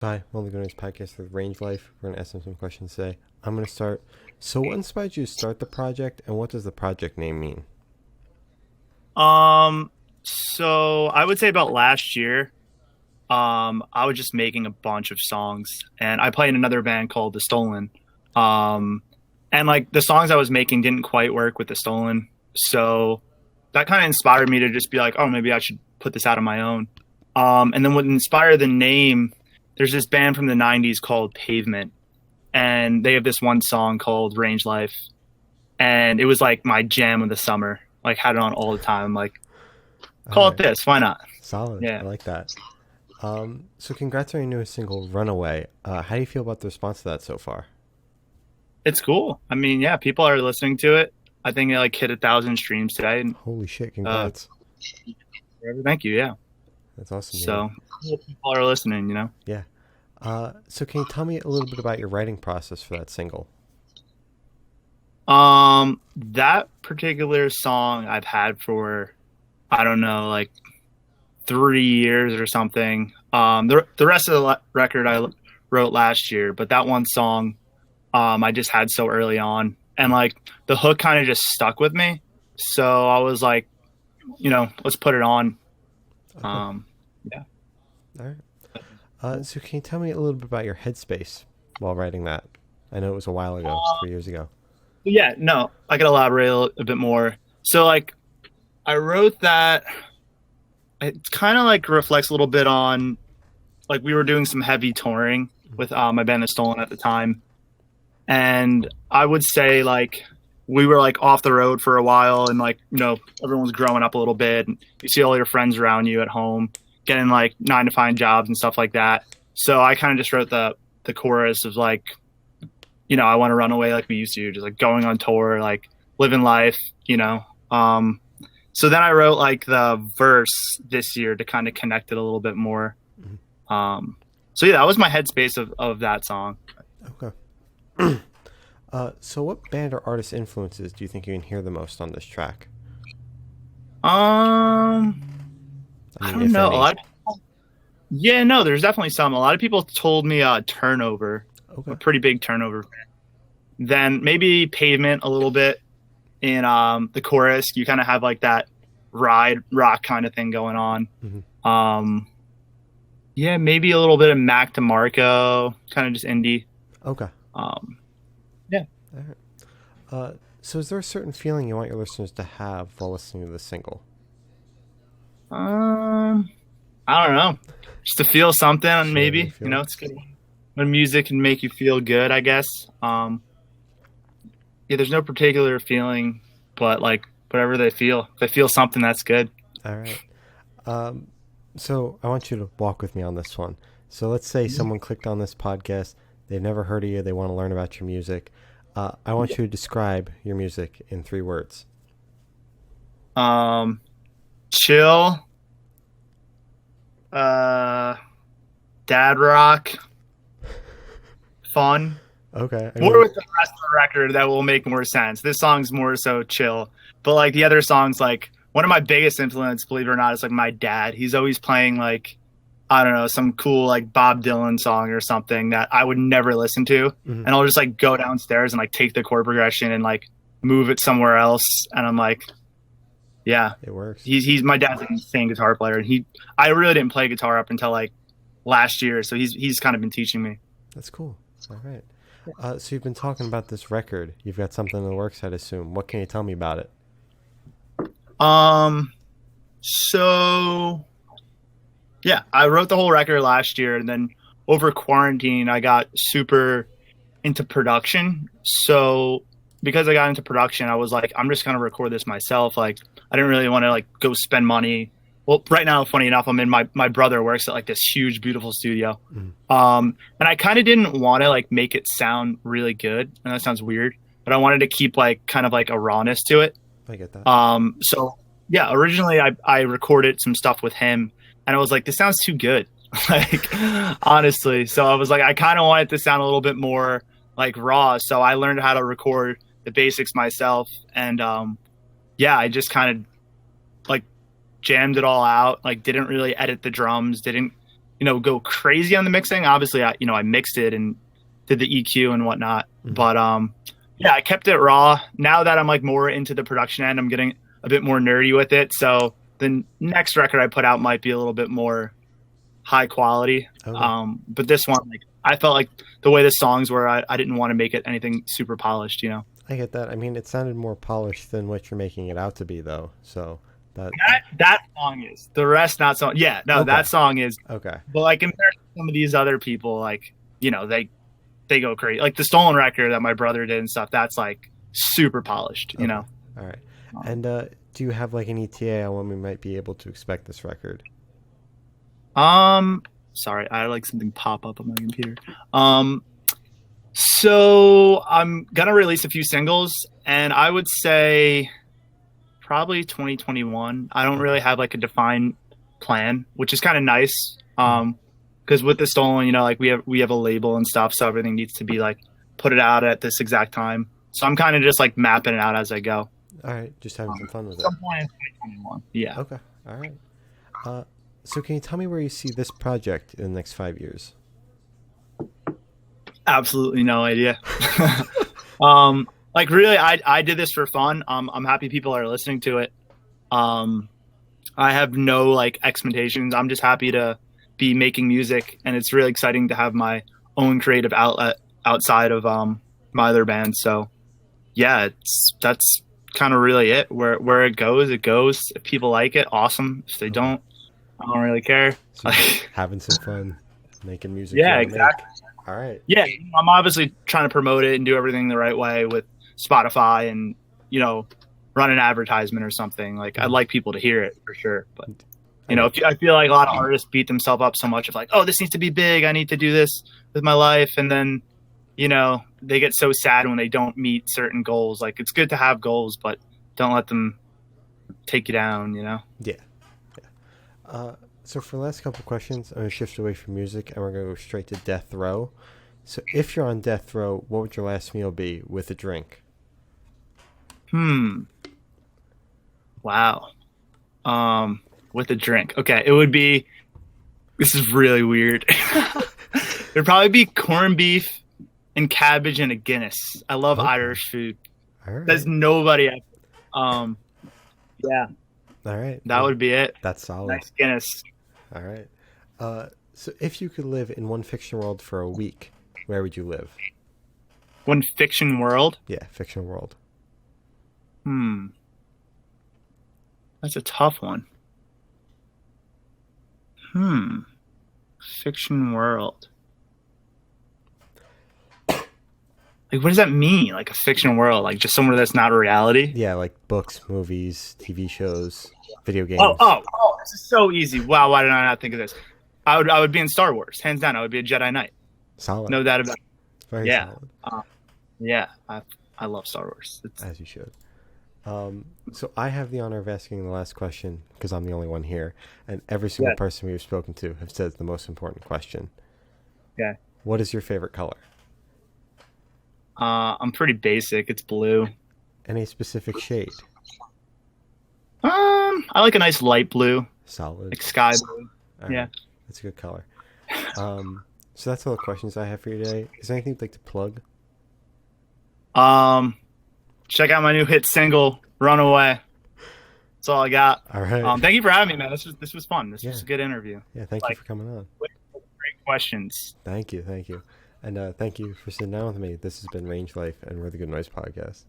Hi, I'm only going to this podcast with Range Life. We're going to ask them some questions today. I'm going to start. So, what inspired you to start the project, and what does the project name mean? Um, so I would say about last year, I was just making a bunch of songs and I played in another band called The Stolen. Um, and like the songs I was making didn't quite work with The Stolen. So that kind of inspired me to just be like, oh, maybe I should put this out on my own. And then what inspired the name, there's this band from the 90s called Pavement, and they have this one song called Range Life. And it was like my jam of the summer. Like had it on all the time. Like, All call it right, this. Why not? solid. I Yeah. like that. So congrats on your newest single, Runaway. How do you feel about the response to that so far? It's cool. I mean, yeah, people are listening to it. I think it like hit 1,000 streams today. And Holy shit, uh, congrats. thank you. Yeah. That's awesome to hear. So cool people are listening. Yeah. So can you tell me a little bit about your writing process for that single? That particular song I've had for, I don't know, like 3 years or something. The rest of the record wrote last year, but that one song, I just had so early on, and like the hook kind of just stuck with me. So I was like, let's put it on. Okay. Um, yeah. All right. So can you tell me a little bit about your headspace while writing that? I know it was a while ago, 3 years ago. Yeah, no, I could elaborate a bit more. So like I wrote that it kind of like reflects a little bit on like we were doing some heavy touring with my band The Stolen at the time. And I would say like we were like off the road for a while, and like, everyone's growing up a little bit, and you see all your friends around you at home getting like 9 to 5 jobs and stuff like that. So I kind of just wrote the chorus of like, I want to run away like we used to, just like going on tour, like living life, you know. Um, so then I wrote like the verse this year to kind of connect it a little bit more. Mhm. So yeah, that was my headspace of that song. Okay. So what band or artist influences do you think you can hear the most on this track? Um, I I mean, don't if know. A any. lot. Yeah, no, there's definitely some. A lot of people told me Turnover, Okay. a pretty big Turnover fan. Then maybe Pavement a little bit in the chorus. You kind of have like that ride rock kind of thing going on. Hmm. Um, yeah, maybe a little bit of Mac DeMarco, kind of just indie. Okay. Um, yeah. All right. So is there a certain feeling you want your listeners to have while listening to the single? Um, I don't know. Just to feel something, Just feel a good maybe. feeling. It's good when music can make you feel good, I guess. Yeah, there's no particular feeling, but like whatever they feel. If they feel something, that's good. All right. Um, so I want you to walk with me on this one. So let's say someone clicked on this podcast, they've never heard of you, they want to learn about your music. I want you to describe your music in 3 words. Um, chill, uh, dad rock, fun. Okay. I More mean, with the rest of the record that will make more sense. This song's more so chill, but like the other songs, like one of my biggest influence, believe it or not, is like my dad. He's always playing like, I don't know, some cool like Bob Dylan song or something that I would never listen to, mhm, and I'll just like go downstairs and like take the chord progression and like move it somewhere else, and I'm like, yeah, it works. he's my dad's an insane guitar player, and I really didn't play guitar up until like last year, so he's kind of been teaching me. That's cool. All right. So you've been talking about this record. You've got something in the works, I'd assume. What can you tell me about it? Um, so yeah, I wrote the whole record last year, and then over quarantine, I got super into production. So because I got into production, I was like, I'm just gonna record this myself. Like, I didn't really want to like go spend money. Well, right now, funny enough, I'm in my brother works at like this huge, beautiful studio. Mhm. And I kind of didn't want to like make it sound really good, and that sounds weird, but I wanted to keep like kind of like a rawness to it. I get that. So yeah, originally I recorded some stuff with him, and I was like, this sounds too good. Like, honestly. So I was like, I kind of wanted to sound a little bit more like raw. So I learned how to record the basics myself. And yeah, I just kind of like jammed it all out, like didn't really edit the drums, didn't go crazy on the mixing. Obviously, I mixed it and did the EQ and whatnot. Mhm. But yeah, I kept it raw. Now that I'm like more into the production end, I'm getting a bit more nerdy with it. So the next record I put out might be a little bit more high quality. Okay. But this one, like, I felt like the way the songs were, I didn't want to make it anything super polished, you know. I get that. I mean, it sounded more polished than what you're making it out to be, though. So that. That song is. The rest not so. Yeah, no, Okay. that song is. Okay. But like compared to some of these other people, like, they go crazy. Like the Stolen record that my brother did and stuff, that's like super polished, you Okay. know. All right. And do you have like an ETA on when we might be able to expect this record? Sorry, I had like something pop up on my computer. So I'm gonna release a few singles, and I would say probably 2021. I don't really have like a defined plan, which is kind of nice. Because with the Stolen, like we have a label and stuff, so everything needs to be like put it out at this exact time. So I'm kind of just like mapping it out as I go. All right. Just having some fun with it. Some point in 2021. Yeah. Okay. All right. So can you tell me where you see this project in the next 5 years? Absolutely no idea. Like really, I did this for fun. I'm happy people are listening to it. I have no like expectations. I'm just happy to be making music, and it's really exciting to have my own creative outlet outside of my other band. So yeah, that's kind of really it. Where it goes, it goes. If people like it, awesome. If they don't, I don't really care. So you're having some fun making music. Yeah, you wanna exactly. make. All right. Yeah, I'm obviously trying to promote it and do everything the right way with Spotify and run an advertisement or something. Like I'd like people to hear it for sure, but I feel like a lot of artists beat themselves up so much of like, oh, this needs to be big. I need to do this with my life, and then they get so sad when they don't meet certain goals. Like it's good to have goals, but don't let them take you down. Yeah. So for the last couple questions, I'm going to shift away from music and we're going to go straight to death row. So if you're on death row, what would your last meal be with a drink? Wow. With a drink. Okay, it would be. This is really weird. It'd probably be corned beef and cabbage and a Guinness. I love Irish food. All right. There's nobody. Yeah. All right. That would be it. That's solid. Nice Guinness. All right. So if you could live in one fiction world for a week, where would you live? One fiction world? Yeah, fictional world. That's a tough one. Fiction world. Like, what does that mean? Like a fiction world? Like just somewhere that's not reality? Yeah, like books, movies, TV shows, video games. Oh, this is so easy. Wow, why did I not think of this? I would be in Star Wars. Hands down, I would be a Jedi Knight. Solid. No doubt about it. It's very solid. Yeah, I love Star Wars. As you should. So I have the honor of asking the last question because I'm the only one here, and every single person we've spoken to have said the most important question. Yeah. What is your favorite color? I'm pretty basic. It's blue. Any specific shade? I like a nice light blue. Solid. Like sky blue. All right. That's a good color. So that's all the questions I have for you today. Is there anything you'd like to plug? Check out my new hit single, Runaway. That's all I got. All right. Thank you for having me, man. This was fun. This was a good interview. Yeah, thank you for coming on. Great questions. Thank you. And thank you for sitting down with me. This has been Range Life, and we're the Good Noise Podcast.